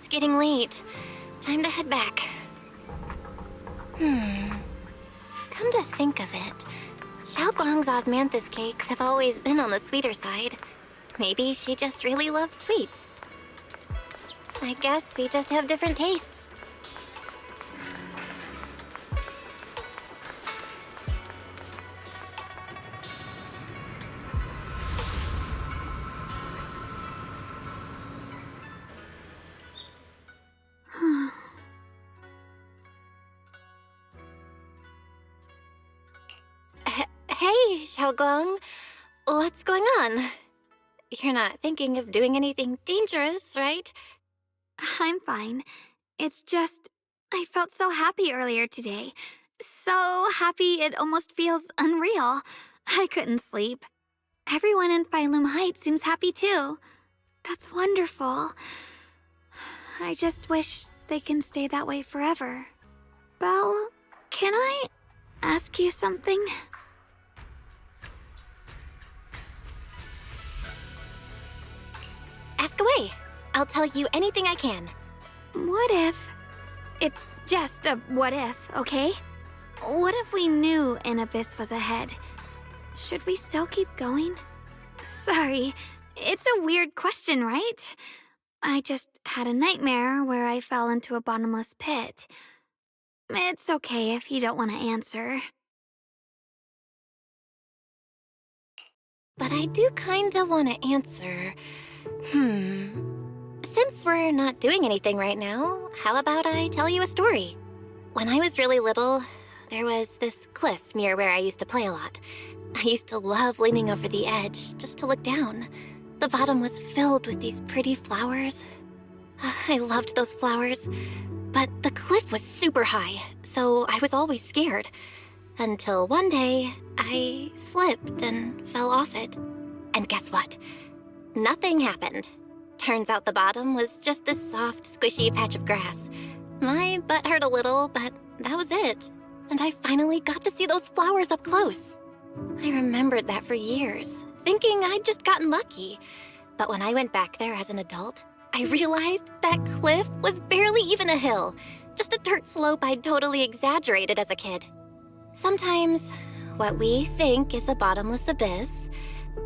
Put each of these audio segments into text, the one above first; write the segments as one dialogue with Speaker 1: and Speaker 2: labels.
Speaker 1: It's getting late. Time to head back. Come to think of it, Xiaoguang's osmanthus cakes have always been on the sweeter side. Maybe she just really loves sweets. I guess we just have different tastes. Hey, Xiaoguang. What's going on? You're not thinking of doing anything dangerous, right?
Speaker 2: I'm fine. It's just, I felt so happy earlier today. So happy it almost feels unreal. I couldn't sleep. Everyone in Phylum Heights seems happy too. That's wonderful. I just wish they can stay that way forever. Belle, can I ask you something?
Speaker 1: Ask away. I'll tell you anything I can.
Speaker 2: What if... It's just a what if, okay? What if we knew an abyss was ahead? Should we still keep going? Sorry, it's a weird question, right? I just had a nightmare where I fell into a bottomless pit. It's okay if you don't want to answer.
Speaker 1: But I do kinda want to answer. Since we're not doing anything right now, how about I tell you a story? When I was really little, there was this cliff near where I used to play a lot. I used to love leaning over the edge just to look down. The bottom was filled with these pretty flowers. I loved those flowers, but the cliff was super high, so I was always scared. Until one day, I slipped and fell off it. And guess what? Nothing happened. Turns out the bottom was just this soft, squishy patch of grass. My butt hurt a little, but that was it. And I finally got to see those flowers up close. I remembered that for years, thinking I'd just gotten lucky. But when I went back there as an adult, I realized that cliff was barely even a hill, just a dirt slope I'd totally exaggerated as a kid. Sometimes, what we think is a bottomless abyss,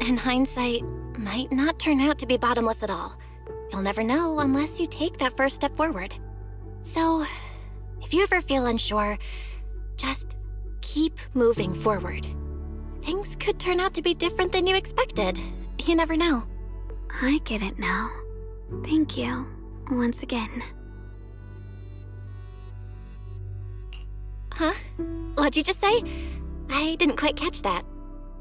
Speaker 1: in hindsight, might not turn out to be bottomless at all. You'll never know unless you take that first step forward. So, if you ever feel unsure, just keep moving forward. Things could turn out to be different than you expected. You never know.
Speaker 2: I get it now. Thank you, once again.
Speaker 1: Huh? What'd you just say? I didn't quite catch that.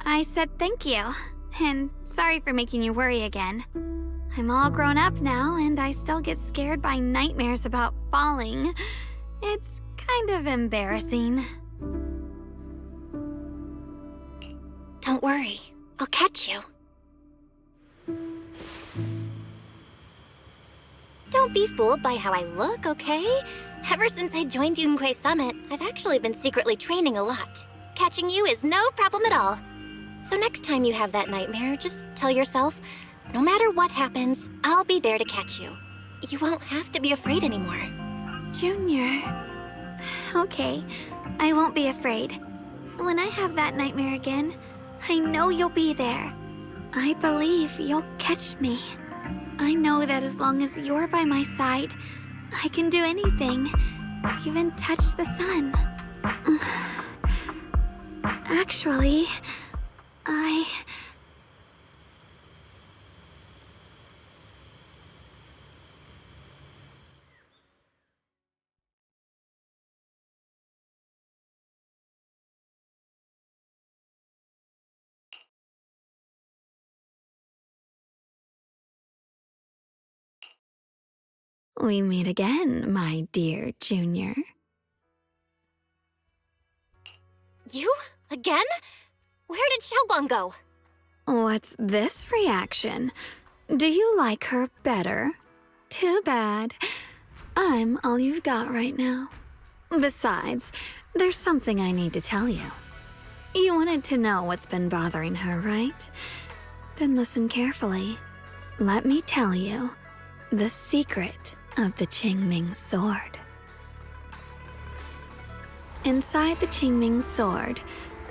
Speaker 2: I said thank you, and sorry for making you worry again. I'm all grown up now, and I still get scared by nightmares about falling. It's kind of embarrassing.
Speaker 1: Don't worry, I'll catch you. Don't be fooled by how I look, okay? Ever since I joined Yunquei Summit, I've actually been secretly training a lot. Catching you is no problem at all. So next time you have that nightmare, just tell yourself, no matter what happens, I'll be there to catch you. You won't have to be afraid anymore.
Speaker 2: Junior. Okay, I won't be afraid. When I have that nightmare again, I know you'll be there. I believe you'll catch me. I know that as long as you're by my side, I can do anything, even touch the sun. Actually, We meet again, my dear Junior.
Speaker 1: You? Again? Where did Xiaoguang go?
Speaker 2: What's this reaction? Do you like her better? Too bad. I'm all you've got right now. Besides, there's something I need to tell you. You wanted to know what's been bothering her, right? Then listen carefully. Let me tell you the secret of the Qingming sword. Inside the Qingming sword,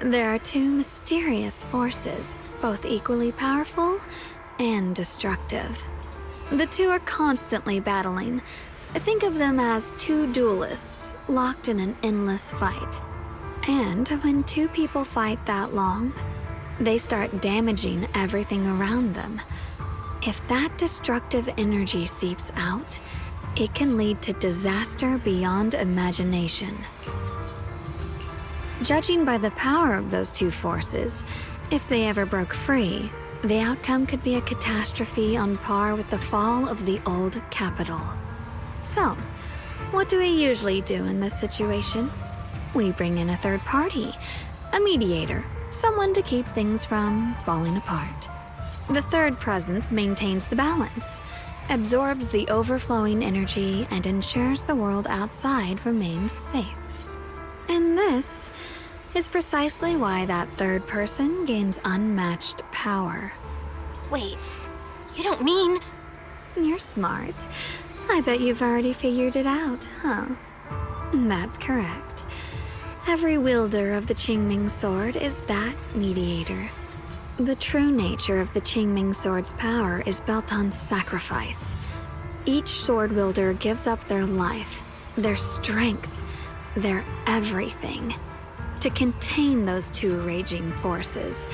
Speaker 2: there are two mysterious forces, both equally powerful and destructive. The two are constantly battling. Think of them as two duelists locked in an endless fight. And when two people fight that long, they start damaging everything around them. If that destructive energy seeps out, it can lead to disaster beyond imagination. Judging by the power of those two forces, if they ever broke free, the outcome could be a catastrophe on par with the fall of the old capital. So, what do we usually do in this situation? We bring in a third party, a mediator, someone to keep things from falling apart. The third presence maintains the balance, absorbs the overflowing energy, and ensures the world outside remains safe. And this is precisely why that third person gains unmatched power.
Speaker 1: Wait, you don't mean...
Speaker 2: You're smart. I bet you've already figured it out, huh? That's correct. Every wielder of the Qingming sword is that mediator. The true nature of the Qingming sword's power is built on sacrifice. Each sword wielder gives up their life, their strength, their everything, to contain those two raging forces,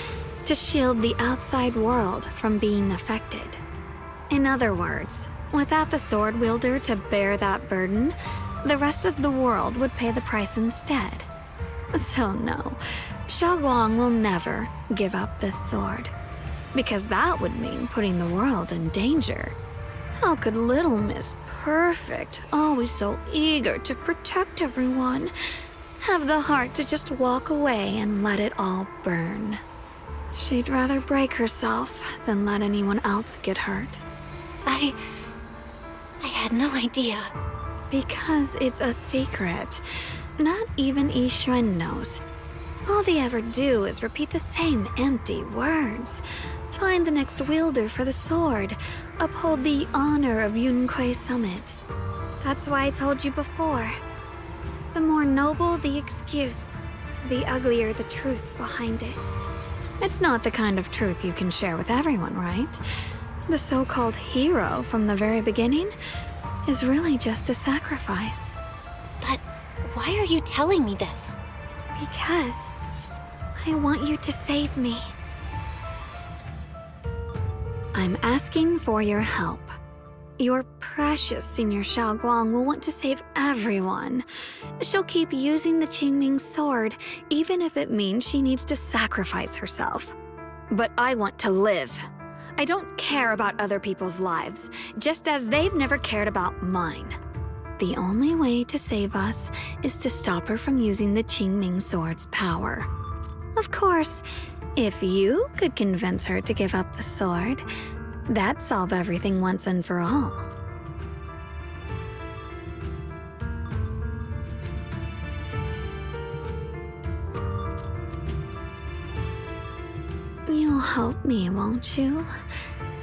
Speaker 2: to shield the outside world from being affected. In other words, without the sword wielder to bear that burden, the rest of the world would pay the price instead. So no, Xiaoguang will never give up this sword, because that would mean putting the world in danger. How could little Miss Perfect, always so eager to protect everyone, have the heart to just walk away and let it all burn? She'd rather break herself than let anyone else get hurt.
Speaker 1: I had no idea.
Speaker 2: Because it's a secret. Not even Yixuan knows. All they ever do is repeat the same empty words. Find the next wielder for the sword. Uphold the honor of Yunque Summit. That's why I told you before. The more noble the excuse, the uglier the truth behind it. It's not the kind of truth you can share with everyone, right? The so-called hero from the very beginning is really just a sacrifice.
Speaker 1: But why are you telling me this?
Speaker 2: Because I want you to save me. I'm asking for your help. Your precious Senior Xiaoguang will want to save everyone. She'll keep using the Qingming sword, even if it means she needs to sacrifice herself. But I want to live. I don't care about other people's lives, just as they've never cared about mine. The only way to save us is to stop her from using the Qingming sword's power. Of course, if you could convince her to give up the sword, that'd solve everything once and for all. You'll help me, won't you?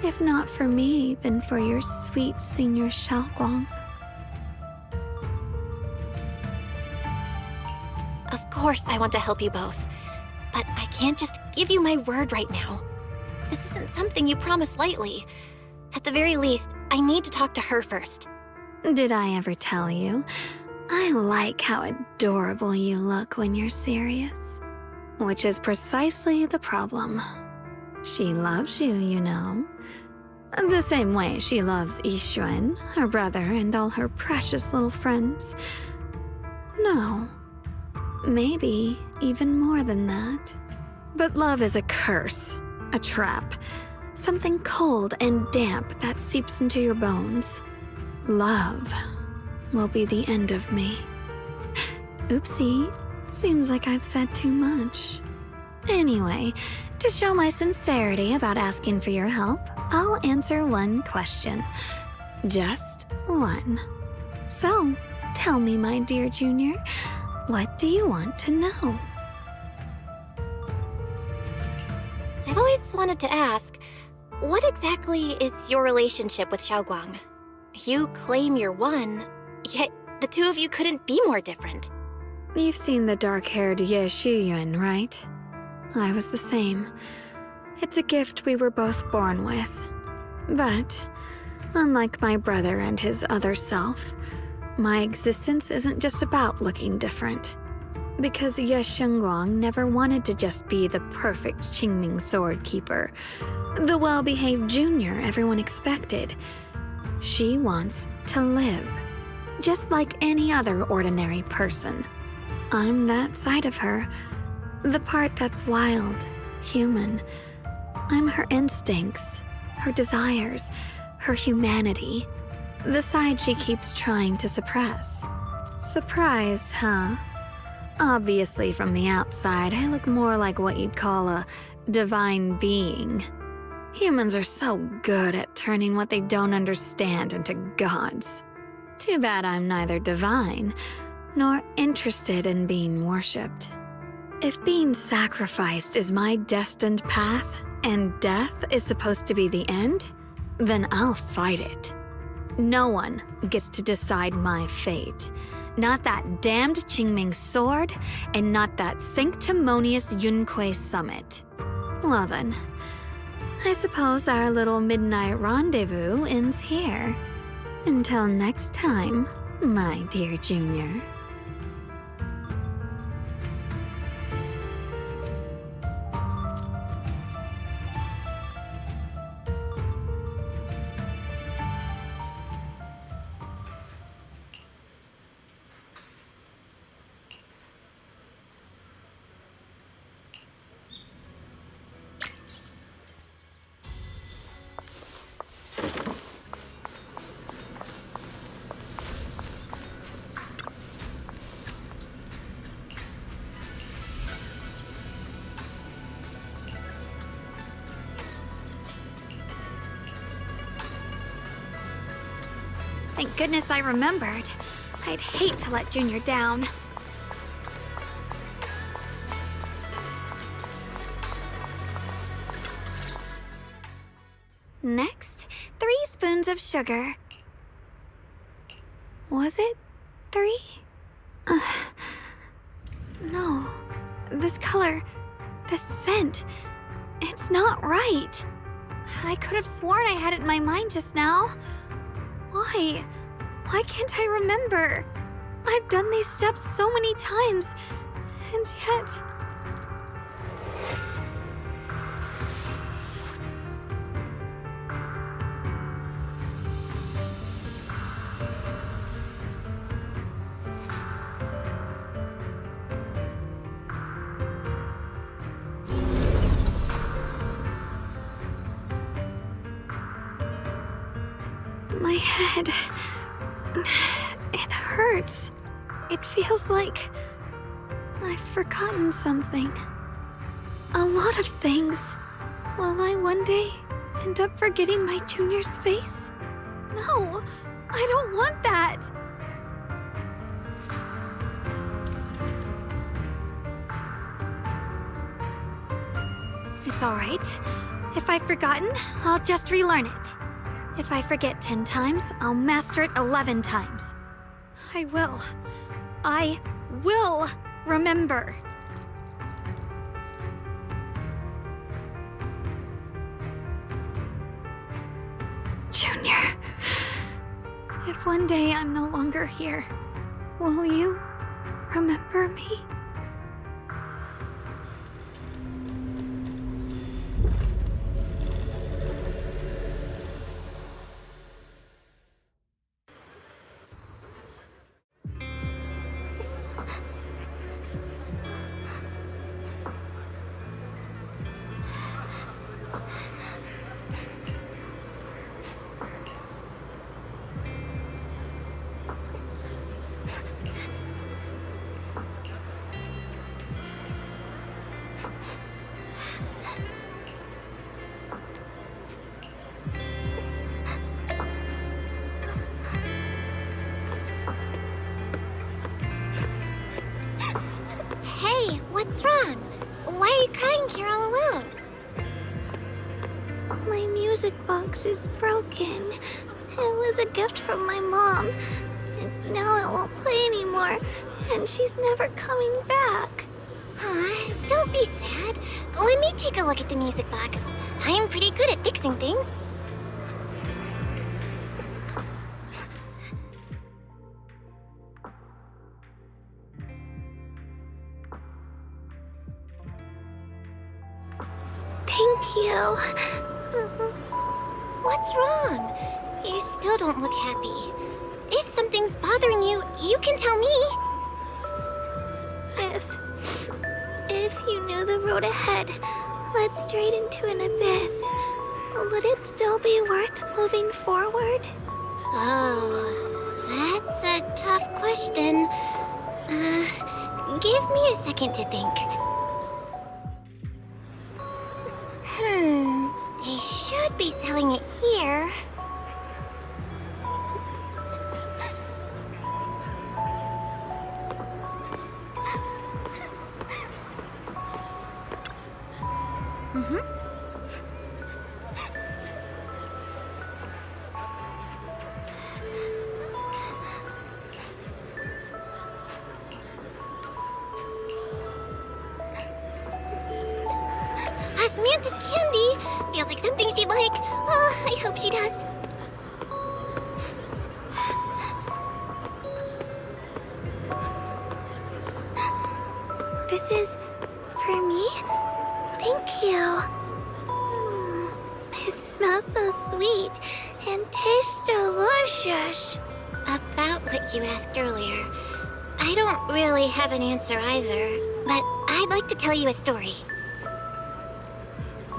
Speaker 2: If not for me, then for your sweet Senior Xiaoguang.
Speaker 1: Of course I want to help you both. But I can't just give you my word right now. This isn't something you promise lightly. At the very least, I need to talk to her first.
Speaker 2: Did I ever tell you? I like how adorable you look when you're serious. Which is precisely the problem. She loves you, you know. The same way she loves Yixuan, her brother, and all her precious little friends. No. Maybe even more than that. But love is a curse, a trap, something cold and damp that seeps into your bones. Love will be the end of me. Oopsie, seems like I've said too much. Anyway, to show my sincerity about asking for your help, I'll answer one question. Just one. So, tell me, my dear Junior, what do you want to know?
Speaker 1: I've always wanted to ask, what exactly is your relationship with Xiaoguang? You claim you're one, yet the two of you couldn't be more different.
Speaker 2: You've seen the dark-haired Ye Shiyuan, right? I was the same. It's a gift we were both born with. But, unlike my brother and his other self, my existence isn't just about looking different. Because Ye Shengguang never wanted to just be the perfect Qingming sword keeper, the well-behaved junior everyone expected. She wants to live, just like any other ordinary person. I'm that side of her, the part that's wild, human. I'm her instincts, her desires, her humanity, the side she keeps trying to suppress. Surprised, huh? Obviously, from the outside, I look more like what you'd call a divine being. Humans are so good at turning what they don't understand into gods. Too bad I'm neither divine nor interested in being worshipped. If being sacrificed is my destined path and death is supposed to be the end, then I'll fight it. No one gets to decide my fate. Not that damned Qingming sword, and not that sanctimonious Yunque summit. Well then, I suppose our little midnight rendezvous ends here. Until next time, my dear Junior. Thank goodness I remembered. I'd hate to let Junior down. Next, 3 spoons of sugar. Was it 3? No. This color, this scent, it's not right. I could have sworn I had it in my mind just now. Why? Why can't I remember? I've done these steps so many times, and yet... My head... it hurts. It feels like... I've forgotten something. A lot of things. Will I one day end up forgetting my Junior's face? No, I don't want that! It's alright. If I've forgotten, I'll just relearn it. If I forget 10 times, I'll master it 11 times. I will remember. Junior, if one day I'm no longer here, will you remember me?
Speaker 1: Hey, what's wrong? Why are you crying here all alone?
Speaker 2: My music box is broken, It was a gift from my mom. And now it won't play anymore, and she's never coming back.
Speaker 1: Don't be sad. Let me take a look at the music box. I'm pretty good at fixing things.
Speaker 2: Thank you.
Speaker 1: What's wrong? You still don't look happy. If something's bothering you, you can tell me.
Speaker 2: If you knew the road ahead led straight into an abyss, would it still be worth moving forward?
Speaker 1: Oh, that's a tough question. Give me a second to think. They should be selling it here. Samantha's candy! Feels like something she'd like. Oh, I hope she does.
Speaker 2: This is for me? Thank you. It smells so sweet and tastes delicious.
Speaker 1: About what you asked earlier, I don't really have an answer either, but I'd like to tell you a story.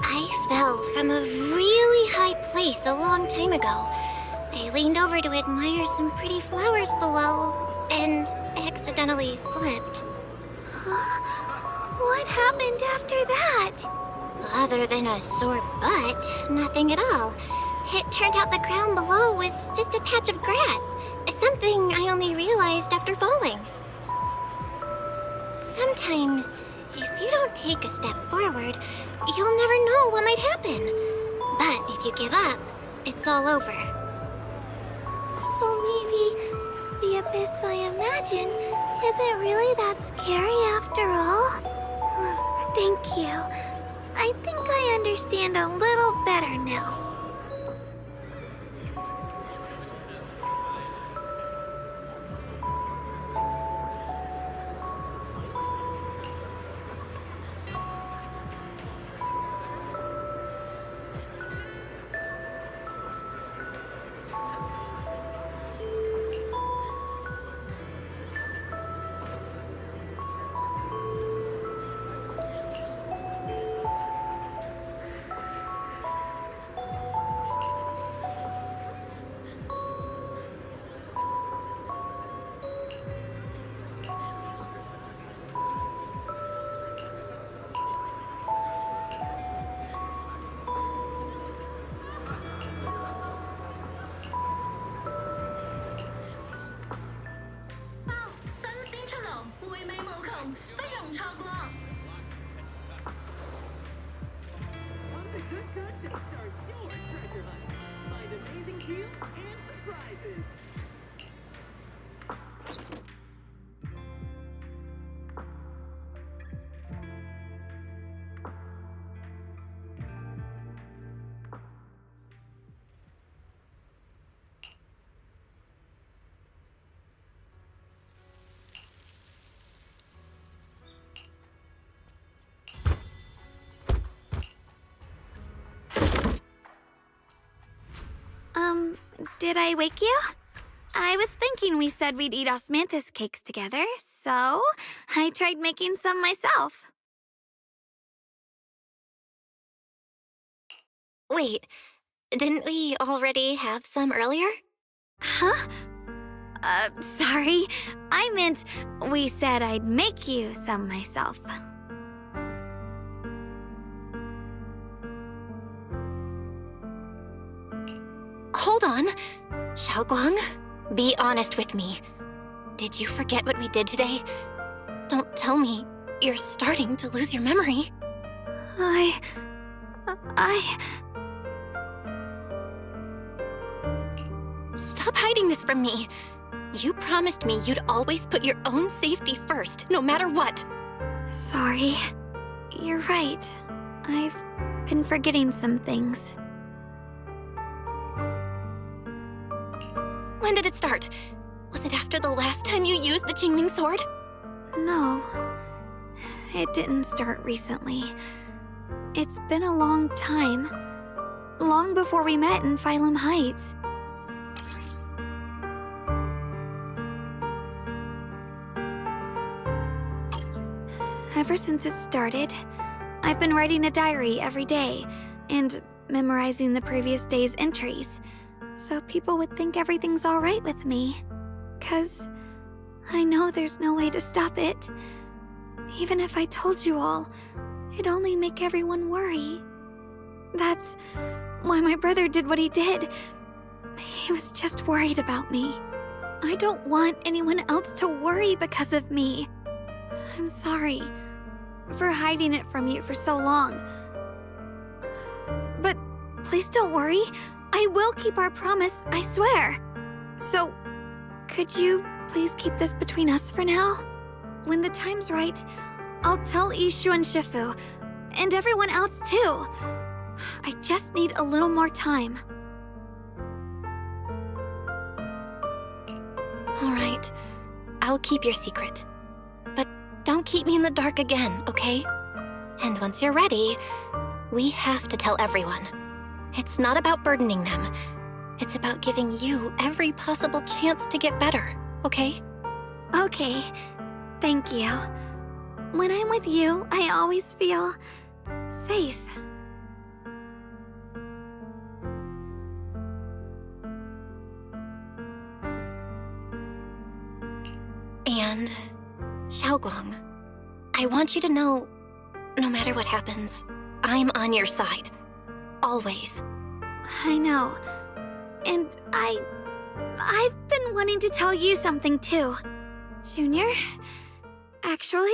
Speaker 1: I fell from a really high place a long time ago. I leaned over to admire some pretty flowers below, and accidentally slipped.
Speaker 2: What happened after that?
Speaker 1: Other than a sore butt, nothing at all. It turned out the ground below was just a patch of grass, something I only realized after falling. Sometimes, if you don't take a step forward, you'll never know what might happen. But if you give up, it's all over.
Speaker 2: So maybe the abyss I imagine isn't really that scary after all? Thank you. I think I understand a little better now. Did I wake you? I was thinking we said we'd eat osmanthus cakes together, so I tried making some myself.
Speaker 1: Wait, didn't we already have some earlier?
Speaker 2: Huh? Sorry. I meant we said I'd make you some myself.
Speaker 1: Hold on. Xiaoguang, be honest with me. Did you forget what we did today? Don't tell me you're starting to lose your memory. hiding this from me? You promised me you'd always put your own safety first, no matter what.
Speaker 2: Sorry. You're right. I've been forgetting some things.
Speaker 1: When did it start? Was it after the last time you used the Qingming sword?
Speaker 2: No. It didn't start recently. It's been a long time. Long before we met in Phylum Heights. Ever since it started, I've been writing a diary every day and memorizing the previous day's entries, so people would think everything's alright with me. 'Cause I know there's no way to stop it. Even if I told you all, it'd only make everyone worry. That's why my brother did what he did. He was just worried about me. I don't want anyone else to worry because of me. I'm sorry for hiding it from you for so long. But please don't worry. I will keep our promise, I swear. So, could you please keep this between us for now? When the time's right, I'll tell Ishu and Shifu, and everyone else too. I just need a little more time.
Speaker 1: All right, I'll keep your secret. But don't keep me in the dark again, okay? And once you're ready, we have to tell everyone. It's not about burdening them. It's about giving you every possible chance to get better, okay?
Speaker 2: Okay, thank you. When I'm with you, I always feel safe.
Speaker 1: And, Xiaoguang, I want you to know, no matter what happens, I'm on your side. Always.
Speaker 2: I know. And I've been wanting to tell you something too. Junior, actually,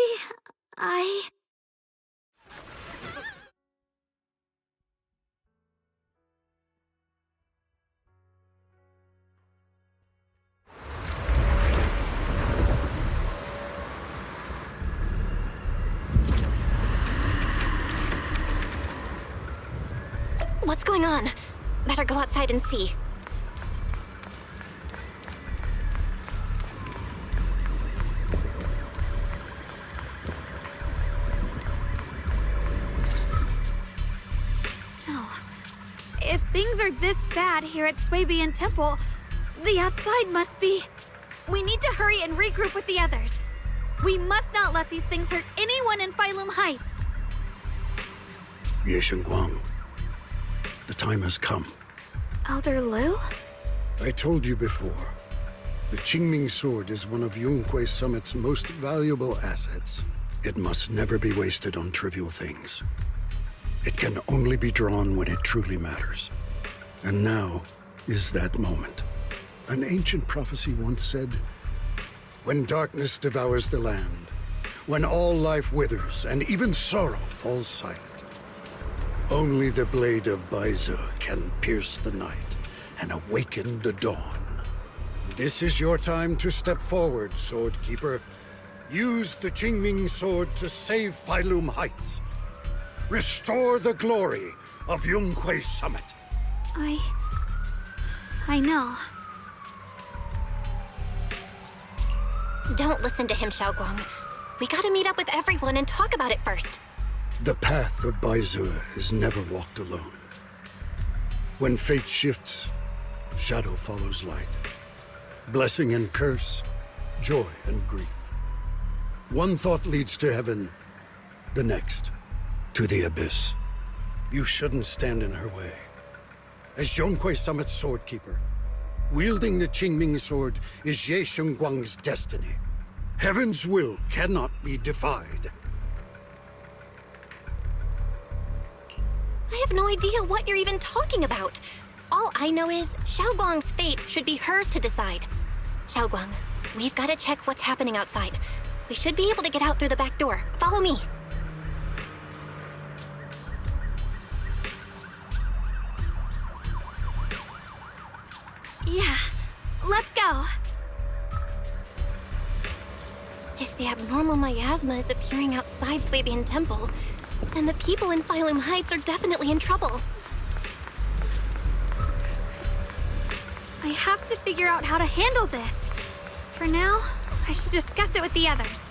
Speaker 1: What's going on? Better go outside and see.
Speaker 2: No. If things are this bad here at Swabian Temple, the outside must be... We need to hurry and regroup with the others. We must not let these things hurt anyone in Phylum Heights.
Speaker 3: Ye Guang, the time has come.
Speaker 2: Elder Liu?
Speaker 3: I told you before, the Qingming sword is one of Yonghui Summit's most valuable assets. It must never be wasted on trivial things. It can only be drawn when it truly matters. And now is that moment. An ancient prophecy once said, when darkness devours the land, when all life withers and even sorrow falls silent, only the blade of Baize can pierce the night and awaken the dawn. This is your time to step forward, Swordkeeper. Use the Qingming sword to save Phylum Heights. Restore the glory of Yonghui Summit.
Speaker 2: I know.
Speaker 1: Don't listen to him, Xiaoguang. We gotta meet up with everyone and talk about it first.
Speaker 3: The path of Baize is never walked alone. When fate shifts, shadow follows light. Blessing and curse, joy and grief. One thought leads to heaven, the next to the abyss. You shouldn't stand in her way. As Yonghui Summit's swordkeeper, wielding the Qingming sword is Ye Guang's destiny. Heaven's will cannot be defied.
Speaker 1: I have no idea what you're even talking about. All I know is Xiaoguang's fate should be hers to decide. Xiaoguang, we've got to check what's happening outside. We should be able to get out through the back door. Follow me.
Speaker 2: Yeah, let's go.
Speaker 1: If the abnormal miasma is appearing outside Swabian Temple, then the people in Phylum Heights are definitely in trouble.
Speaker 2: I have to figure out how to handle this. For now, I should discuss it with the others.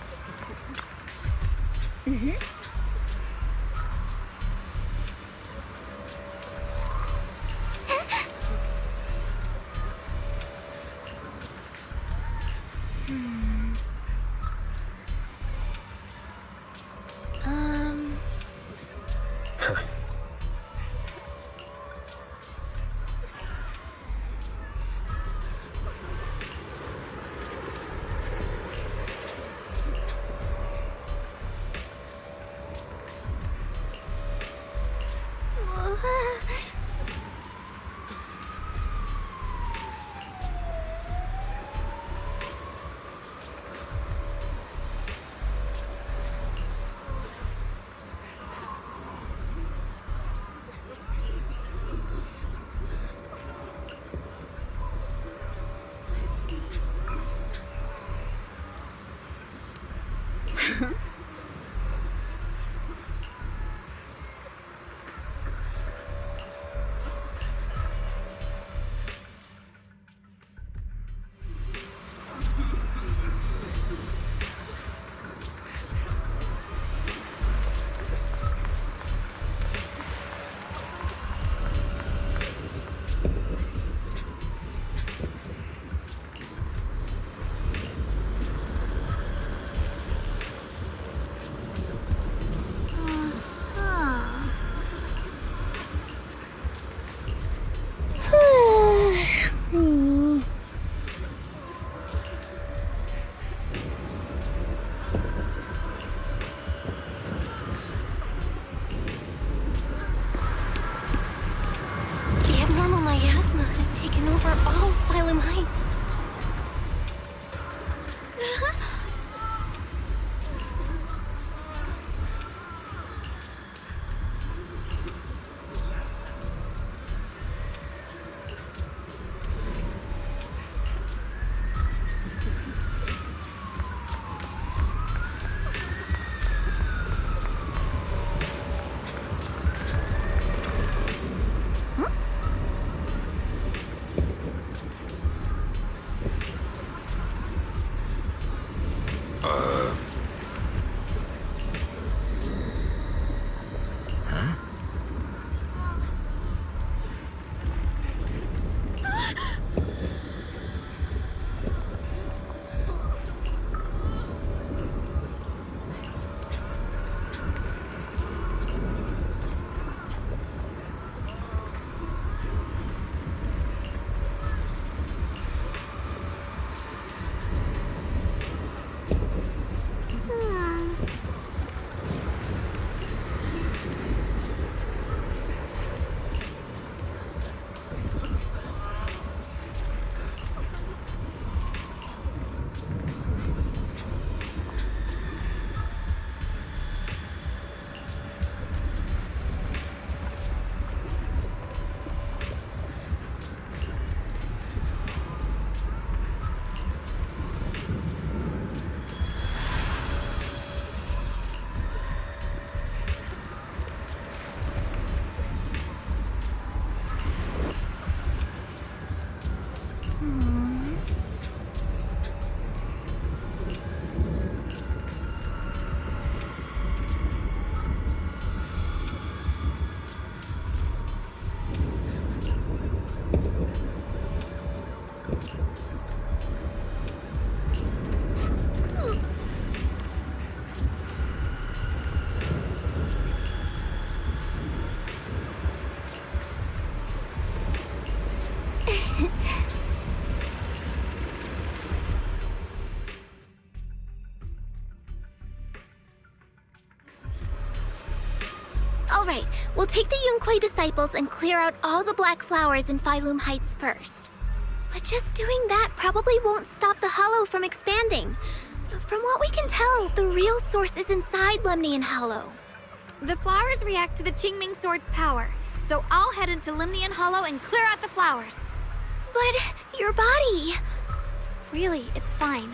Speaker 1: The abnormal miasma has taken over all Phylum Heights.
Speaker 4: All right, we'll take the Yunquei disciples and clear out all the black flowers in Phylum Heights first. But just doing that probably won't stop the Hollow from expanding. From what we can tell, the real source is inside Lemnian Hollow.
Speaker 2: The flowers react to the Qingming Sword's power, so I'll head into Lemnian Hollow and clear out the flowers.
Speaker 4: But your body...
Speaker 2: Really, it's fine.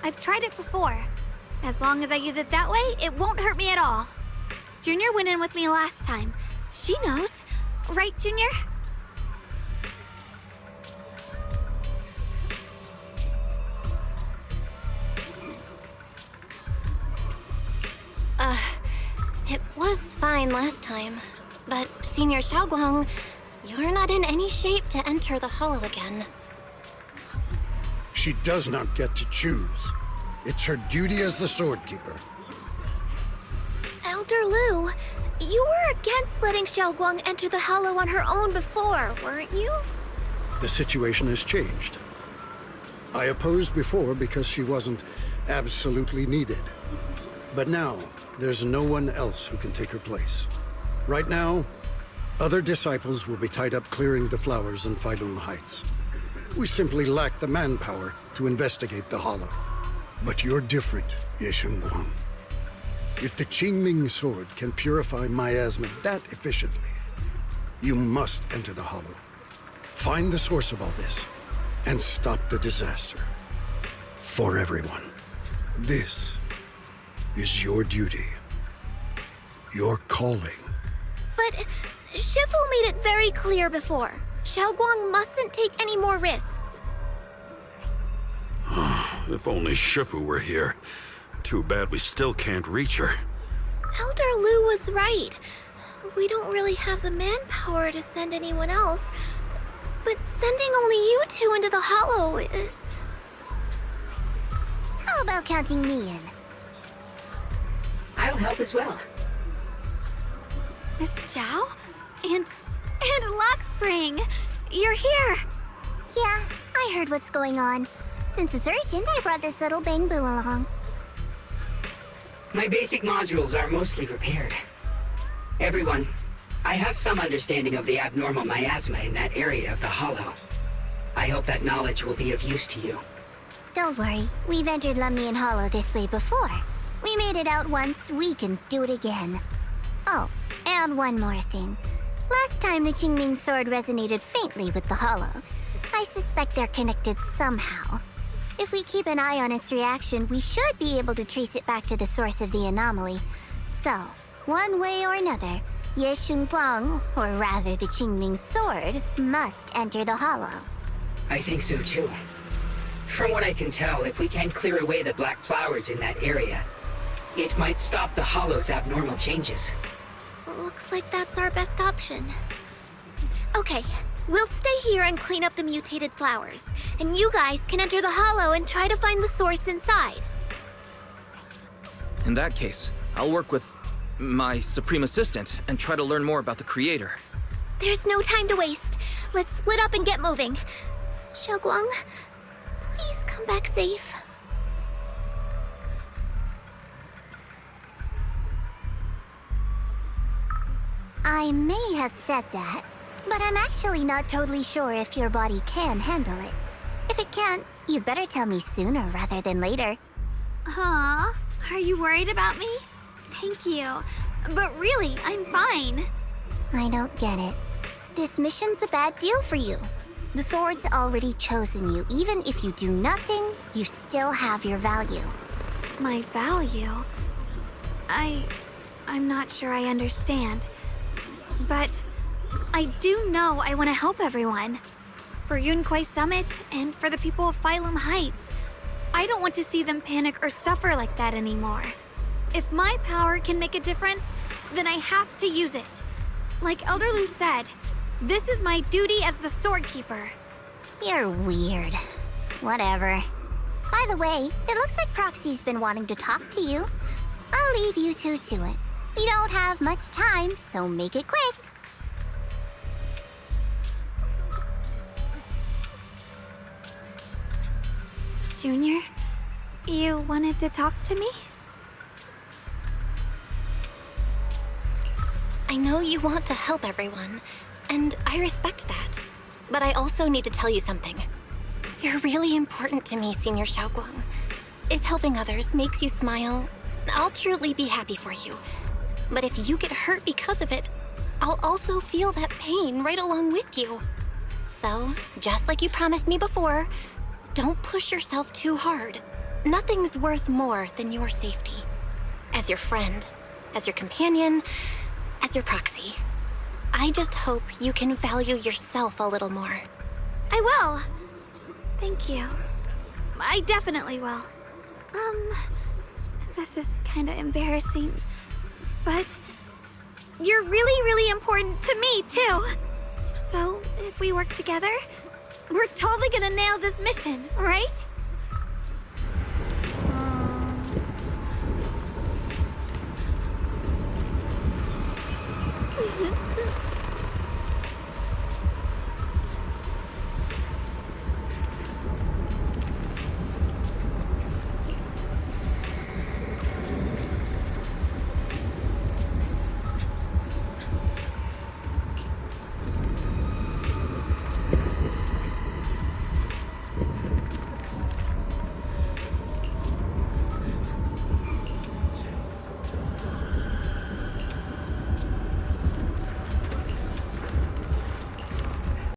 Speaker 2: I've tried it before. As long as I use it that way, it won't hurt me at all. Junior went in with me last time. She knows. Right, Junior?
Speaker 1: It was fine last time. But, Senior Xiaoguang, you're not in any shape to enter the Hollow again.
Speaker 3: She does not get to choose. It's her duty as the Sword Keeper.
Speaker 4: Elder Lu, you were against letting Xiaoguang enter the Hollow on her own before, weren't you?
Speaker 3: The situation has changed. I opposed before because she wasn't absolutely needed. But now, there's no one else who can take her place. Right now, other disciples will be tied up clearing the flowers in Failun Heights. We simply lack the manpower to investigate the Hollow. But you're different, Ye Shengguang. If the Qingming Sword can purify miasma that efficiently, you must enter the Hollow. Find the source of all this, and stop the disaster. For everyone. This is your duty. Your calling.
Speaker 4: But Shifu made it very clear before. Xiaoguang mustn't take any more risks.
Speaker 5: If only Shifu were here. Too bad we still can't reach her.
Speaker 4: Elder Lu was right. We don't really have the manpower to send anyone else. But sending only you two into the Hollow is...
Speaker 6: How about counting me in?
Speaker 7: I'll help as well.
Speaker 2: Miss Zhao? And Lockspring! You're here!
Speaker 6: Yeah, I heard what's going on. Since it's urgent, I brought this little bang-boo along.
Speaker 7: My basic modules are mostly repaired. Everyone, I have some understanding of the abnormal miasma in that area of the Hollow. I hope that knowledge will be of use to you.
Speaker 6: Don't worry, we've entered Lumion Hollow this way before. We made it out once, we can do it again. Oh, and one more thing. Last time the Qingming Sword resonated faintly with the Hollow. I suspect they're connected somehow. If we keep an eye on its reaction, we should be able to trace it back to the source of the anomaly. So, one way or another, Ye Shengguang, or rather the Qingming Sword, must enter the Hollow.
Speaker 7: I think so too. From what I can tell, if we can clear away the black flowers in that area, it might stop the Hollow's abnormal changes.
Speaker 4: Looks like that's our best option. Okay, we'll stay here and clean up the mutated flowers. And you guys can enter the Hollow and try to find the source inside.
Speaker 8: In that case, I'll work with my Supreme Assistant and try to learn more about the Creator.
Speaker 4: There's no time to waste. Let's split up and get moving. Xiaoguang, please come back safe.
Speaker 6: I may have said that, but I'm actually not totally sure if your body can handle it. If it can't, you'd better tell me sooner rather than later.
Speaker 2: Aw, are you worried about me? Thank you. But really, I'm fine.
Speaker 6: I don't get it. This mission's a bad deal for you. The sword's already chosen you. Even if you do nothing, you still have your value.
Speaker 2: My value? I'm not sure I understand. But I do know I want to help everyone. For Yunquai Summit and for the people of Failun Heights. I don't want to see them panic or suffer like that anymore. If my power can make a difference, then I have to use it. Like Elder Lu said, this is my duty as the Sword Keeper.
Speaker 6: You're weird. Whatever. By the way, it looks like Proxy's been wanting to talk to you. I'll leave you two to it. You don't have much time, so make it quick.
Speaker 2: Junior, you wanted to talk to me?
Speaker 1: I know you want to help everyone, and I respect that. But I also need to tell you something. You're really important to me, Senior Xiaoguang. If helping others makes you smile, I'll truly be happy for you. But if you get hurt because of it, I'll also feel that pain right along with you. So, just like you promised me before, don't push yourself too hard. Nothing's worth more than your safety. As your friend, as your companion, as your proxy. I just hope you can value yourself a little more.
Speaker 2: I will. Thank you. I definitely will. This is kinda embarrassing, but you're really, really important to me, too. So, if we work together, we're totally gonna nail this mission, right?